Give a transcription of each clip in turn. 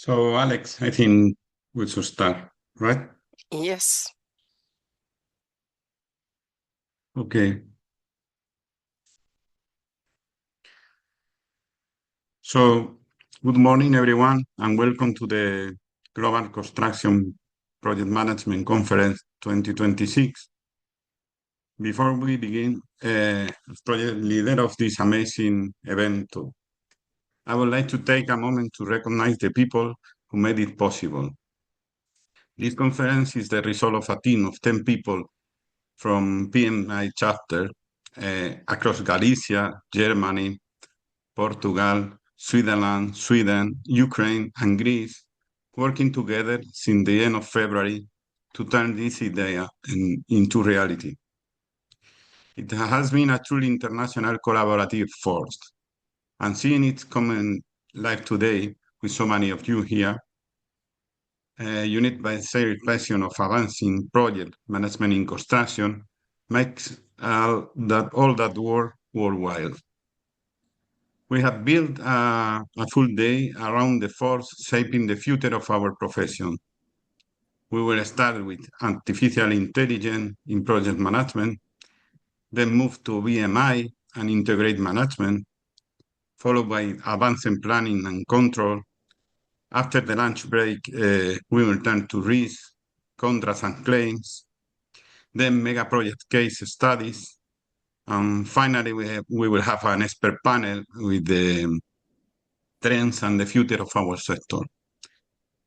So, Alex, I think we should start, right? Yes. Okay. So, good morning, everyone, and welcome to the Global Construction Project Management Conference 2026. Before we begin, as project leader of this amazing event, I would like to take a moment to recognize the people who made it possible. This conference is the result of a team of 10 people from PMI chapter across Galicia, Germany, Portugal, Switzerland, Sweden, Ukraine, and Greece, working together since the end of February to turn this idea into reality. It has been a truly international collaborative force, and seeing it come live today with so many of you here, unit by shared passion of advancing project management in construction, makes all that work worthwhile. We have built a full day around the force shaping the future of our profession. We will start with artificial intelligence in project management, then move to PMI and integrate management, followed by advanced planning and control. After the lunch break, we will turn to risk, contracts and claims, then mega project case studies, and finally we will have an expert panel with the trends and the future of our sector.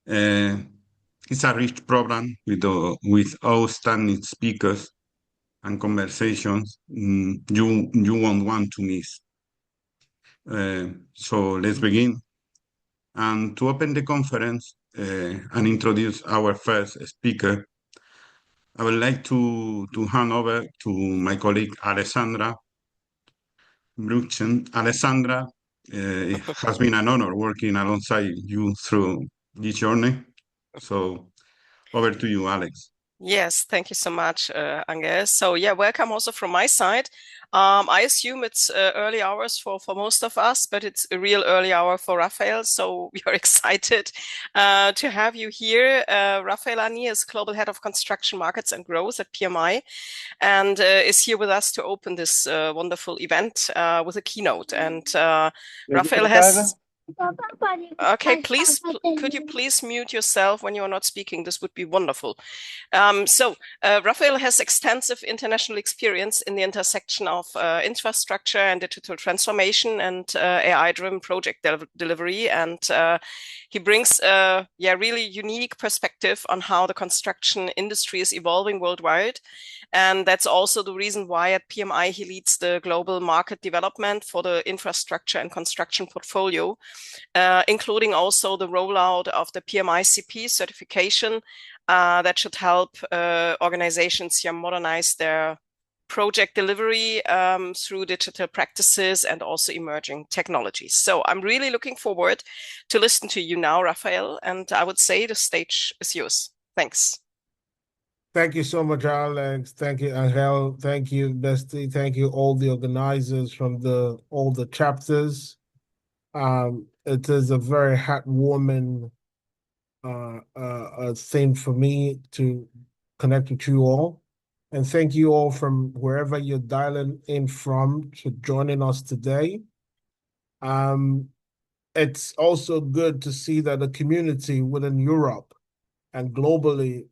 It's a rich program with outstanding speakers and conversations you won't want to miss. So let's begin. And to open the conference and introduce our first speaker, I would like to hand over to my colleague Alessandra Bruchen. Alessandra, it has been an honor working alongside you through this journey. So over to you, Alex. Yes, thank you so much, Angel. So yeah, welcome also from my side. I assume it's early hours for most of us, but it's a real early hour for Raphael. So we are excited to have you here. Raphael Ani is Global Head of Construction Markets and Growth at PMI and is here with us to open this wonderful event with a keynote. And Raphael has... Okay, please, could you please mute yourself when you are not speaking? This would be wonderful. Raphael has extensive international experience in the intersection of infrastructure and digital transformation and AI-driven project delivery. And he brings a really unique perspective on how the construction industry is evolving worldwide. And that's also the reason why at PMI he leads the global market development for the infrastructure and construction portfolio, including also the rollout of the PMI-CP certification that should help organizations here modernize their project delivery through digital practices and also emerging technologies. So I'm really looking forward to listen to you now, Raphael, and I would say the stage is yours. Thanks. Thank you so much, Alex. Thank you, Angel. Thank you, Bestie. Thank you, all the organizers from all the chapters. It is a very heartwarming thing for me to connect with you all. And thank you all from wherever you're dialing in from to joining us today. It's also good to see that the community within Europe and globally,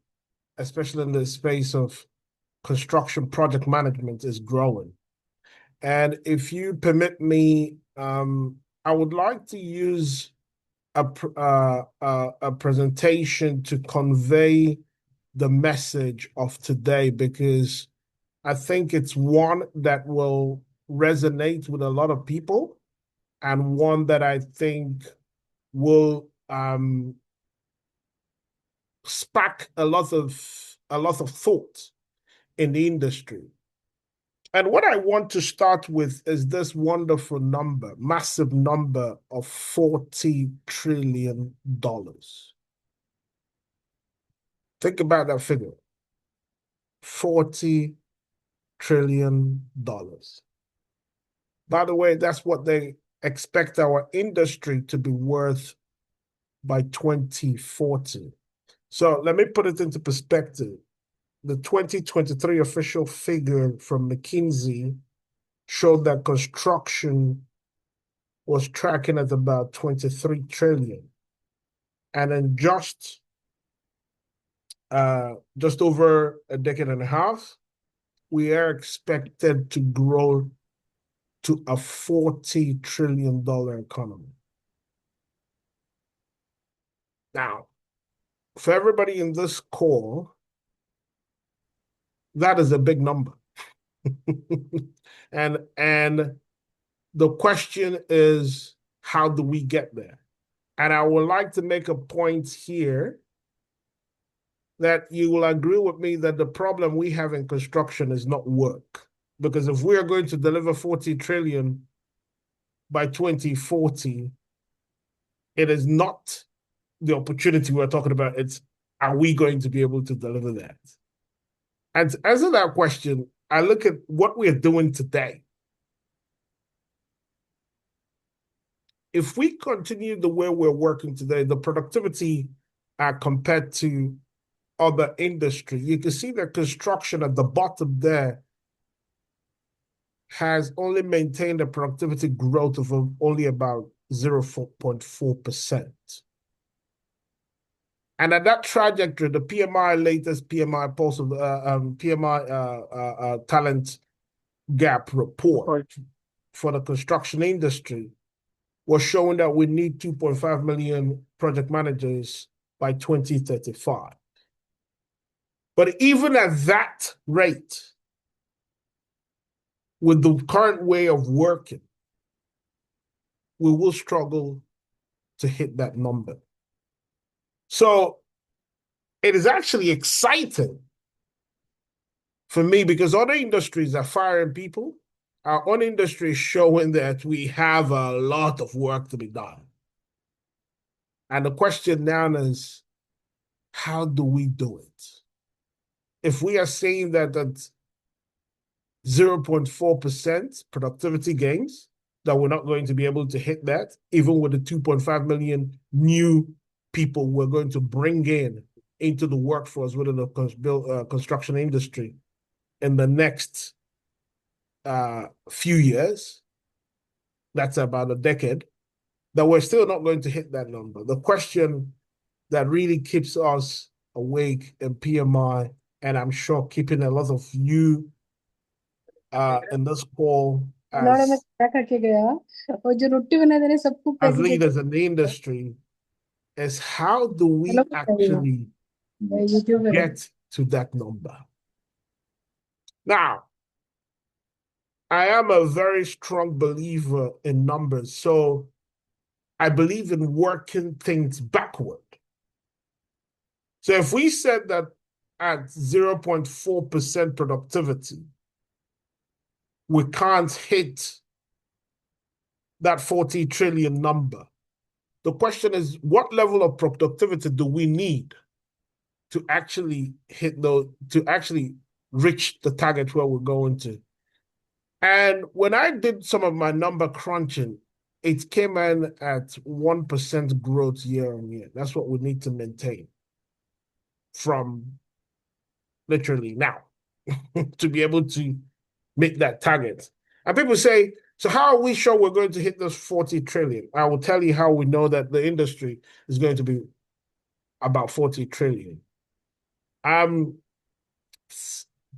especially in the space of construction project management, is growing. And if you permit me, I would like to use a presentation to convey the message of today, because I think it's one that will resonate with a lot of people and one that I think will spark a lot of thought in the industry. And what I want to start with is this wonderful number, massive number of $40 trillion. Think about that figure, $40 trillion. By the way, that's what they expect our industry to be worth by 2040. So let me put it into perspective. The 2023 official figure from McKinsey showed that construction was tracking at about 23 trillion. And in just over a decade and a half, we are expected to grow to a $40 trillion economy. Now, for everybody in this call, that is a big number. and the question is, how do we get there? And I would like to make a point here that you will agree with me that the problem we have in construction is not work. Because if we are going to deliver 40 trillion by 2040, it is not the opportunity we're talking about. It's, are we going to be able to deliver that? And to answer that question, I look at what we're doing today. If we continue the way we're working today, the productivity compared to other industry, you can see that construction at the bottom there has only maintained a productivity growth of only about 0.4%. And at that trajectory, the PMI, latest PMI pulse of PMI talent gap report for the construction industry was showing that we need 2.5 million project managers by 2035. But even at that rate, with the current way of working, we will struggle to hit that number. So it is actually exciting for me because other industries are firing people. Our own industry is showing that we have a lot of work to be done. And the question now is, how do we do it? If we are saying that 0.4% productivity gains, that we're not going to be able to hit that, even with the 2.5 million new people we're going to bring into the workforce within the construction industry in the next few years, that's about a decade, that we're still not going to hit that number. The question that really keeps us awake in PMI, and I'm sure keeping a lot of you in this call as leaders in the industry, is how do we actually get to that number? Now, I am a very strong believer in numbers, so I believe in working things backward. So if we said that at 0.4% productivity, we can't hit that 40 trillion number, the question is, what level of productivity do we need to actually reach the target where we're going to? And when I did some of my number crunching, it came in at 1% growth year on year. That's what we need to maintain from literally now to be able to make that target. And people say, so how are we sure we're going to hit this 40 trillion? I will tell you how we know that the industry is going to be about 40 trillion.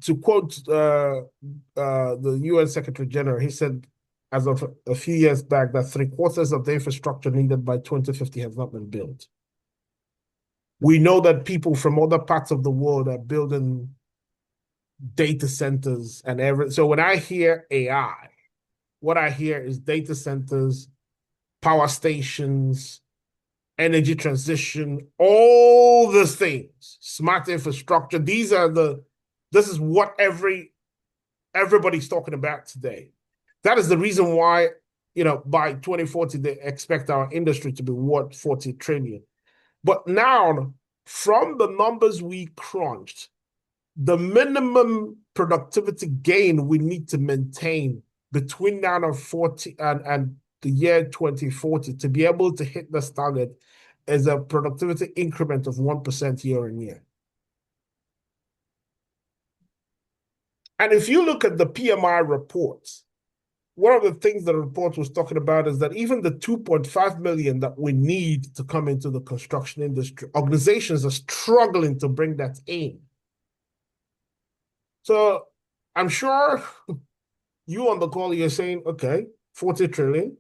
To quote the UN Secretary General, he said, as of a few years back, that 3/4 of the infrastructure needed by 2050 has not been built. We know that people from other parts of the world are building data centers and so when I hear AI, what I hear is data centers, power stations, energy transition, all these things, smart infrastructure. This is what everybody's talking about today. That is the reason why, by 2040, they expect our industry to be worth 40 trillion. But now, from the numbers we crunched, the minimum productivity gain we need to maintain between now and the year 2040 to be able to hit this target is a productivity increment of 1% year on year. And if you look at the PMI reports, one of the things the report was talking about is that even the 2.5 million that we need to come into the construction industry, organizations are struggling to bring that in. So I'm sure you on the call, you're saying, okay, 40 trillion,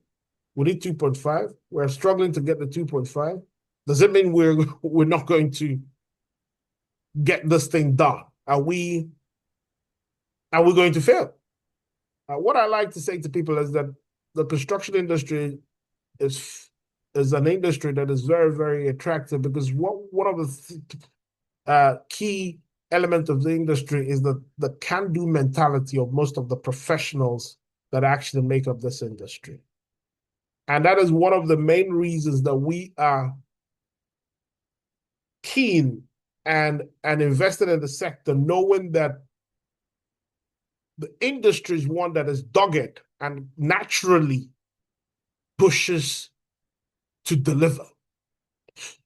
we need 2.5. We're struggling to get the 2.5. Does it mean we're not going to get this thing done? Are we going to fail? What I like to say to people is that the construction industry is an industry that is very, very attractive because one of the key elements of the industry is the can-do mentality of most of the professionals that actually make up this industry. And that is one of the main reasons that we are keen and invested in the sector, knowing that the industry is one that is dogged and naturally pushes to deliver.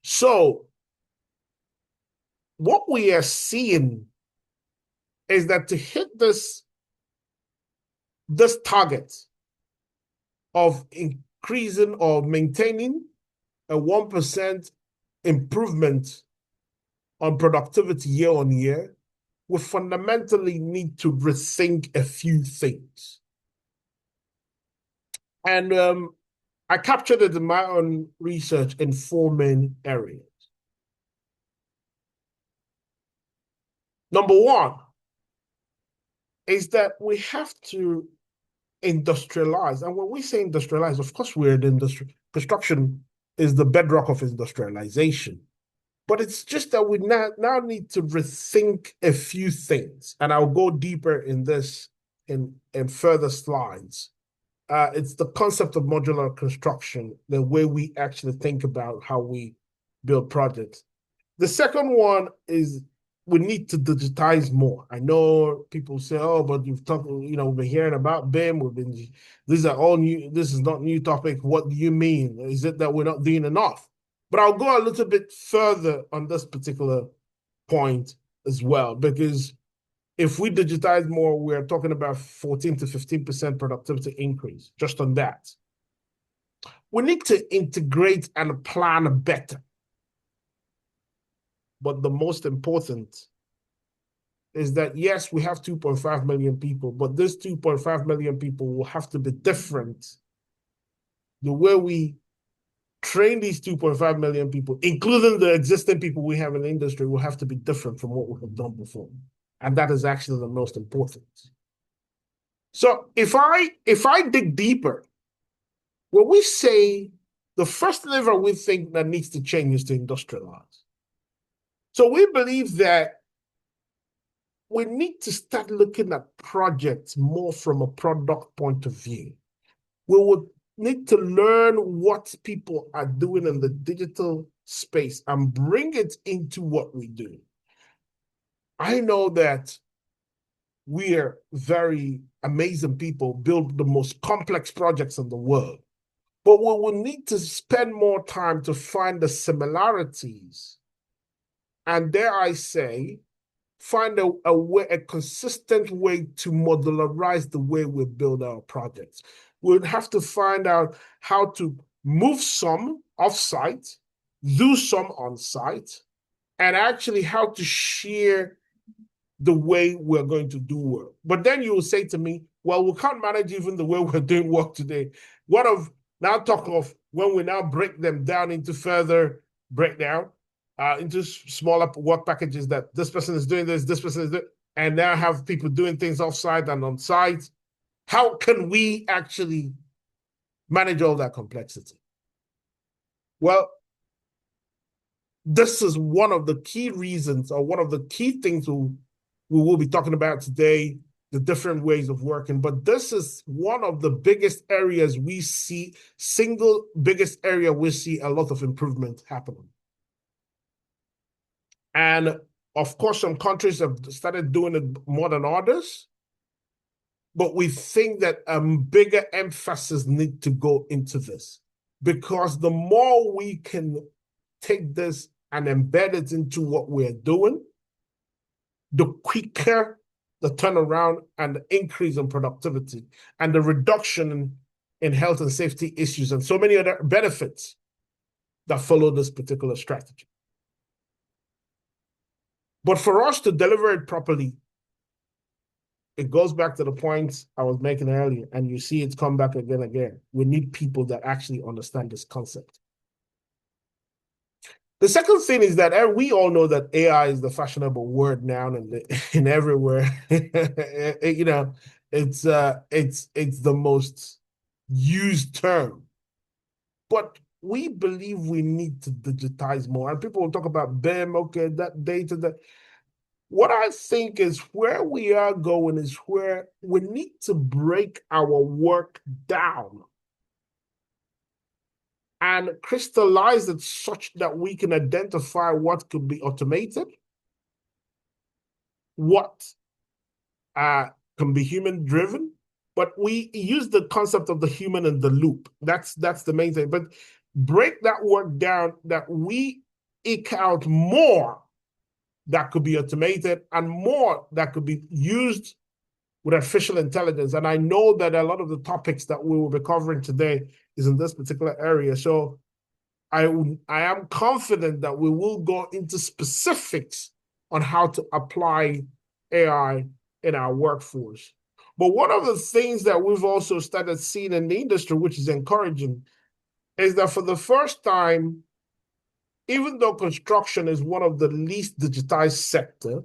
So what we are seeing is that to hit this target of increasing or maintaining a 1% improvement on productivity year on year, we fundamentally need to rethink a few things. And I captured it in my own research in 4 main areas. Number one is that we have to industrialize. And when we say industrialize, of course, we're in industry. Construction is the bedrock of industrialization. But it's just that we now need to rethink a few things. And I'll go deeper in this in further slides. It's the concept of modular construction, the way we actually think about how we build projects. The second one is we need to digitize more. I know people say, oh, but you've talked, we've been hearing about BIM, these are all new, this is not new topic. What do you mean? Is it that we're not doing enough? But I'll go a little bit further on this particular point as well, because if we digitize more, we're talking about 14 to 15% productivity increase just on that. We need to integrate and plan better. But the most important is that, yes, we have 2.5 million people, but this 2.5 million people will have to be different. The way we train these 2.5 million people, including the existing people we have in the industry, will have to be different from what we have done before. And that is actually the most important. So if I dig deeper, when we say the first lever we think that needs to change is to industrialize. So we believe that we need to start looking at projects more from a product point of view. We would need to learn what people are doing in the digital space and bring it into what we do. I know that we are very amazing people, build the most complex projects in the world, but we will need to spend more time to find the similarities. And dare I say, find a consistent way to modularize the way we build our projects. We'll have to find out how to move some off-site, do some on-site, and actually how to share the way we're going to do work. But then you will say to me, well, we can't manage even the way we're doing work today. What of now talk of when we now break them down into further breakdown, into smaller work packages that this person is doing this person is doing, and now have people doing things off-site and on-site. How can we actually manage all that complexity? Well, this is one of the key reasons, or one of the key things we will be talking about today, the different ways of working. But this is one of the biggest areas we see, single biggest area we see a lot of improvement happening. And of course, some countries have started doing it more than others. But we think that a bigger emphasis needs to go into this, because the more we can take this and embed it into what we're doing, the quicker the turnaround and the increase in productivity and the reduction in health and safety issues and so many other benefits that follow this particular strategy. But for us to deliver it properly, it goes back to the points I was making earlier, and you see it's come back again and again. We need people that actually understand this concept. The second thing is that we all know that AI is the fashionable word now in everywhere. You know, it's the most used term. But we believe we need to digitize more. And people will talk about BIM, okay, that data, that. What I think is where we are going is where we need to break our work down and crystallize it such that we can identify what could be automated, what can be human-driven, but we use the concept of the human in the loop. That's the main thing. But break that work down that we eke out more that could be automated and more that could be used with artificial intelligence. And I know that a lot of the topics that we will be covering today is in this particular area. So I am confident that we will go into specifics on how to apply AI in our workforce. But one of the things that we've also started seeing in the industry, which is encouraging, is that for the first time, even though construction is one of the least digitized sector,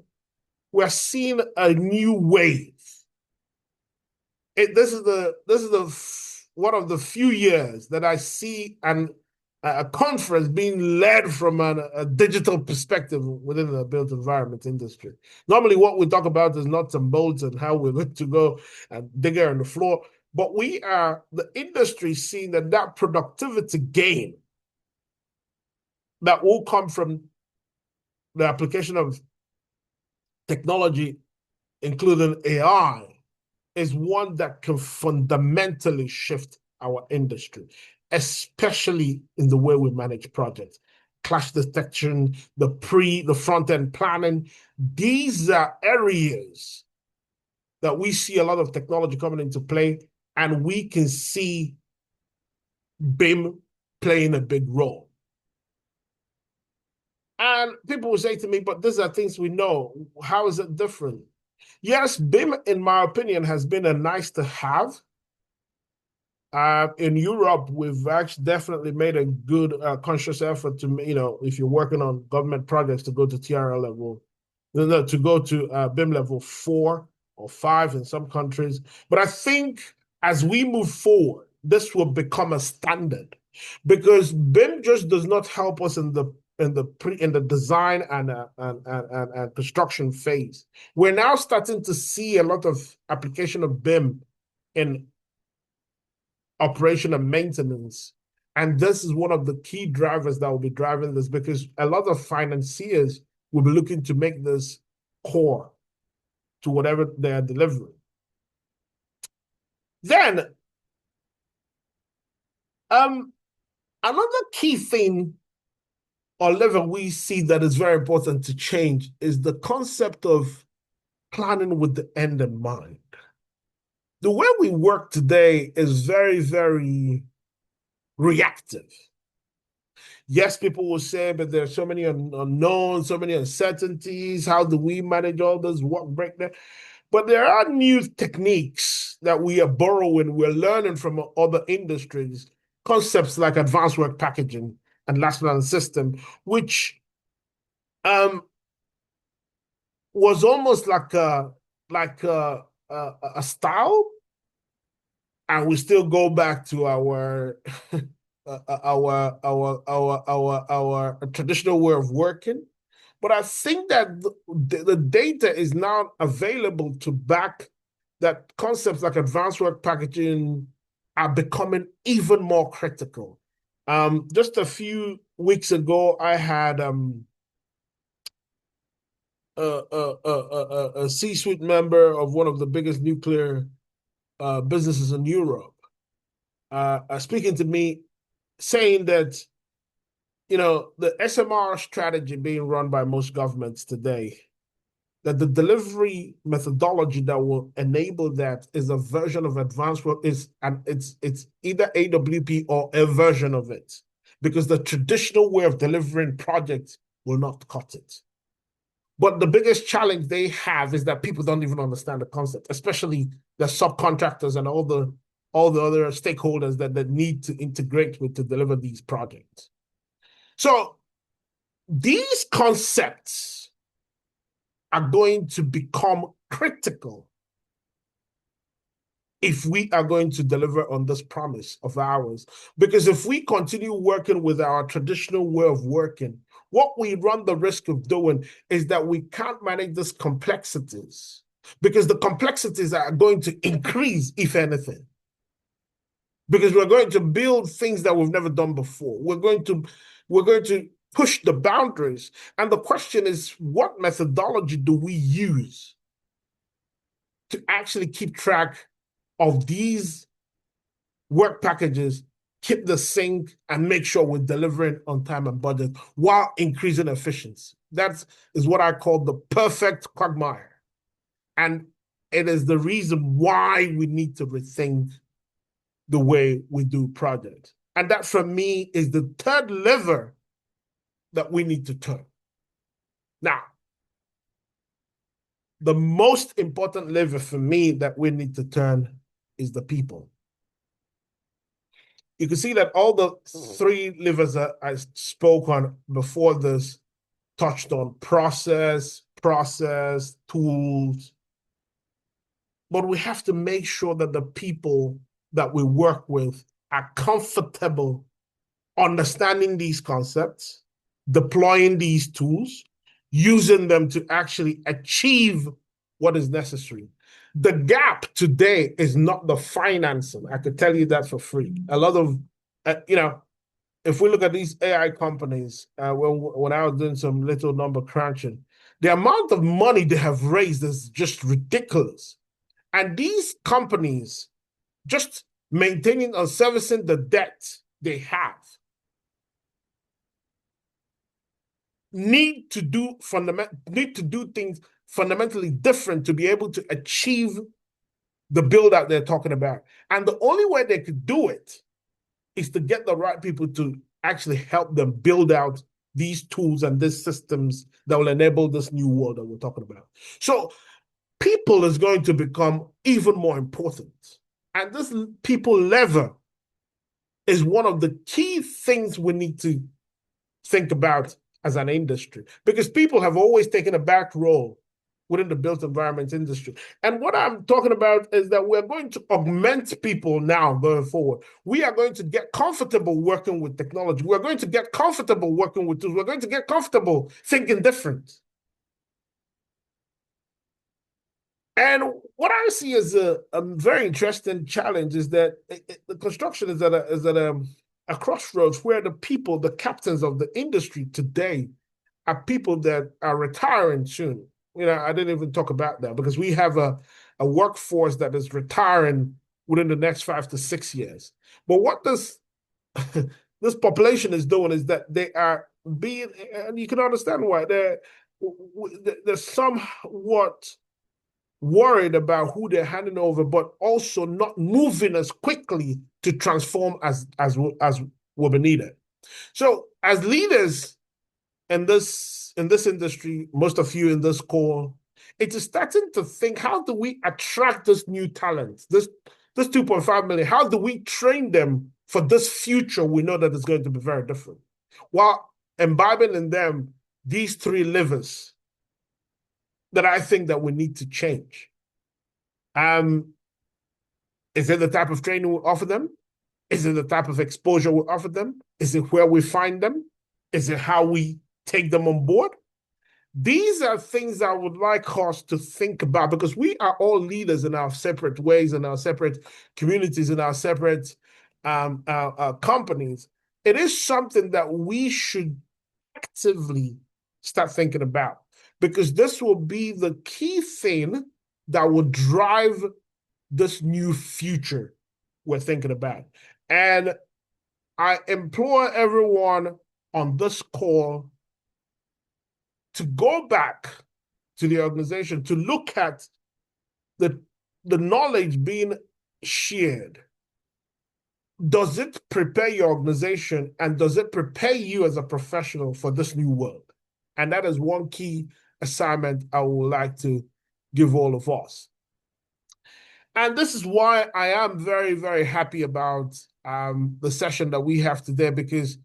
we're seeing a new wave. This is one of the few years that I see a conference being led from a digital perspective within the built environment industry. Normally, what we talk about is nuts and bolts and how we're going to go and dig on the floor. But the industry seeing that productivity gain that will come from the application of technology, including AI, is one that can fundamentally shift our industry, especially in the way we manage projects. Clash detection, the front-end planning. These are areas that we see a lot of technology coming into play, and we can see BIM playing a big role. And people will say to me, but these are things we know. How is it different? Yes, BIM, in my opinion, has been a nice to have. In Europe, we've actually definitely made a good conscious effort to, if you're working on government projects, to go to TRL level, to go to BIM level 4 or 5 in some countries. But I think as we move forward, this will become a standard, because BIM just does not help us in the design and construction phase. We're now starting to see a lot of application of BIM in operation and maintenance. And this is one of the key drivers that will be driving this, because a lot of financiers will be looking to make this core to whatever they are delivering. Then, another key thing or level we see that is very important to change is the concept of planning with the end in mind. The way we work today is very, very reactive. Yes, people will say, but there are so many unknowns, so many uncertainties. How do we manage all this work breakdown? But there are new techniques that we are borrowing, we're learning from other industries, concepts like advanced work packaging and last plan system, which was almost like a style, and we still go back to our our traditional way of working. But I think that the data is now available to back that concepts like advanced work packaging are becoming even more critical. Just a few weeks ago, I had a C-suite member of one of the biggest nuclear businesses in Europe speaking to me, saying that the SMR strategy being run by most governments today, that the delivery methodology that will enable that is a version of advanced work it's either AWP or a version of it, because the traditional way of delivering projects will not cut it. But the biggest challenge they have is that people don't even understand the concept, especially the subcontractors and all the other stakeholders that need to integrate with to deliver these projects. So these concepts are going to become critical if we are going to deliver on this promise of ours. Because if we continue working with our traditional way of working, what we run the risk of doing is that we can't manage these complexities, because the complexities are going to increase, if anything. Because we're going to build things that we've never done before. We're going to push the boundaries. And the question is, what methodology do we use to actually keep track of these work packages, keep the sync, and make sure we're delivering on time and budget while increasing efficiency? That is what I call the perfect quagmire. And it is the reason why we need to rethink the way we do projects. And that, for me, is the third lever that we need to turn. Now, the most important lever for me that we need to turn is the people. You can see that all the three levers that I spoke on before this touched on process, tools. But we have to make sure that the people that we work with are comfortable understanding these concepts, deploying these tools, using them to actually achieve what is necessary. The gap today is not the financing. I could tell you that for free. A lot of, if we look at these AI companies, when I was doing some little number crunching, the amount of money they have raised is just ridiculous. And these companies, just maintaining and servicing the debt they have, need to do things fundamentally different to be able to achieve the build out they're talking about. And the only way they could do it is to get the right people to actually help them build out these tools and these systems that will enable this new world that we're talking about. So people is going to become even more important. And this people lever is one of the key things we need to think about as an industry, because people have always taken a back role within the built environment industry. And what I'm talking about is that we're going to augment people now going forward. We are going to get comfortable working with technology. We're going to get comfortable working with tools. We're going to get comfortable thinking different. And what I see as a very interesting challenge is that the construction is at a crossroads where the people, the captains of the industry today, are people that are retiring soon. I didn't even talk about that, because we have a workforce that is retiring within the next 5 to 6 years. But what this population is doing is that they are being, and you can understand why, they're somewhat worried about who they're handing over, but also not moving as quickly to transform as will be needed. So as leaders in this industry, most of you in this call, it is starting to think, how do we attract this new talent, this 2.5 million? How do we train them for this future we know that is going to be very different, while imbibing in them these three levers that I think that we need to change? Is it the type of training we offer them? Is it the type of exposure we offer them? Is it where we find them? Is it how we take them on board? These are things I would like us to think about, because we are all leaders in our separate ways, in our separate communities, in our separate companies. It is something that we should actively start thinking about, because this will be the key thing that will drive this new future we're thinking about. And I implore everyone on this call to go back to the organization to look at the knowledge being shared. Does it prepare your organization and does it prepare you as a professional for this new world? And that is one key assignment I would like to give all of us. And this is why I am very, very happy about the session that we have today, because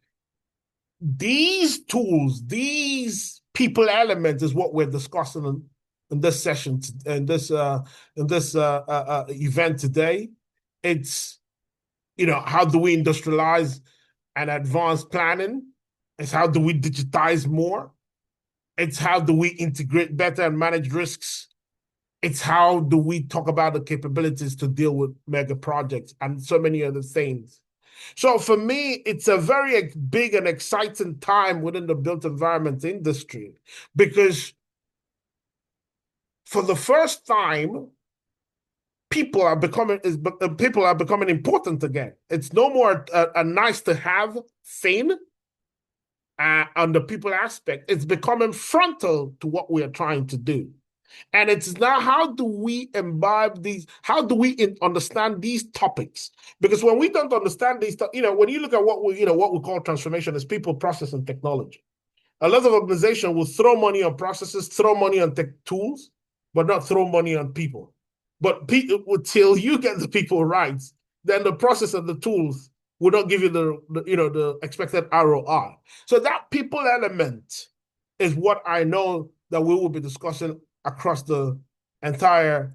these tools, these people elements is what we're discussing in this session, in this event today. It's, how do we industrialize and advance planning? It's how do we digitize more? It's how do we integrate better and manage risks? It's how do we talk about the capabilities to deal with mega projects and so many other things. So for me, it's a very big and exciting time within the built environment industry, because for the first time, people are becoming important again. It's no more a nice to have thing on the people aspect. It's becoming frontal to what we are trying to do. And it's now, how do we imbibe these? How do we understand these topics? Because when we don't understand these, when you look at what we call transformation as people, process, and technology, a lot of organizations will throw money on processes, throw money on tech tools, but not throw money on people. But until you get the people right, then the process and the tools will not give you the expected ROI. So that people element is what I know that we will be discussing across the entire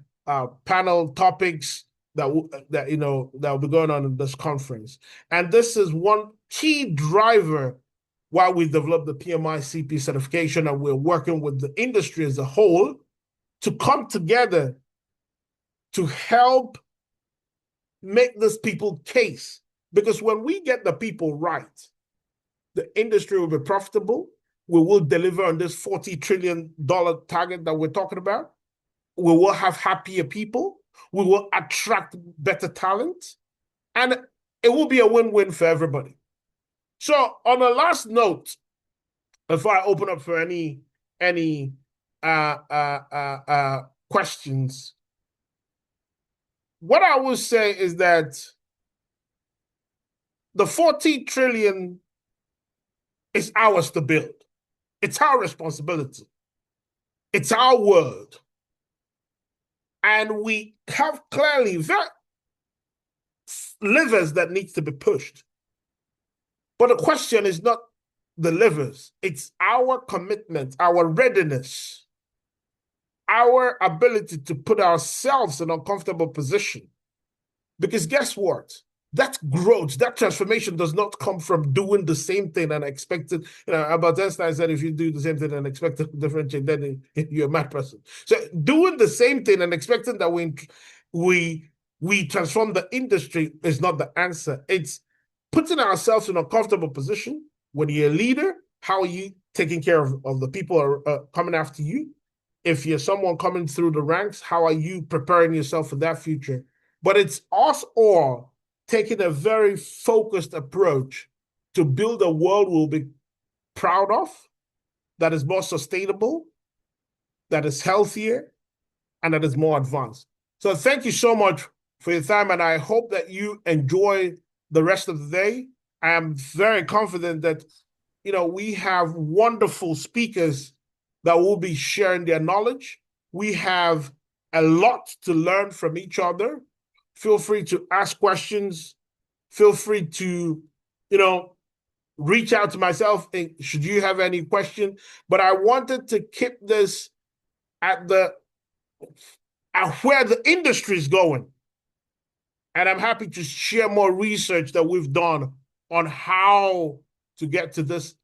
panel topics that will be going on in this conference. And this is one key driver why we developed the PMI CP certification, and we're working with the industry as a whole to come together to help make this people case. Because when we get the people right, the industry will be profitable. We will deliver on this $40 trillion target that we're talking about. We will have happier people. We will attract better talent. And it will be a win-win for everybody. So on a last note, before I open up for any questions, what I will say is that the 40 trillion is ours to build. It's our responsibility. It's our world. And we have clearly levers that needs to be pushed. But the question is not the levers. It's our commitment, our readiness, our ability to put ourselves in an uncomfortable position. Because guess what? That growth, that transformation does not come from doing the same thing and expecting, Albert Einstein said, if you do the same thing and expect a different change, then you're a mad person. So doing the same thing and expecting that we transform the industry is not the answer. It's putting ourselves in a comfortable position. When you're a leader, how are you taking care of the people who are coming after you? If you're someone coming through the ranks, how are you preparing yourself for that future? But it's us all taking a very focused approach to build a world we'll be proud of, that is more sustainable, that is healthier, and that is more advanced. So thank you so much for your time, and I hope that you enjoy the rest of the day. I am very confident that, we have wonderful speakers that will be sharing their knowledge. We have a lot to learn from each other. Feel free to ask questions. Feel free to, reach out to myself should you have any question. But I wanted to keep this at where the industry is going. And I'm happy to share more research that we've done on how to get to this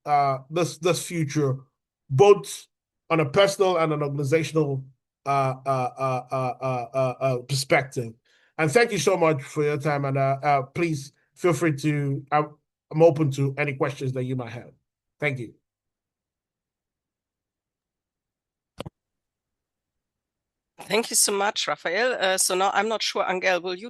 future, both on a personal and an organizational perspective. And thank you so much for your time. And please feel free to, I'm open to any questions that you might have. Thank you. Thank you so much, Raphael. So now I'm not sure, Angel, will you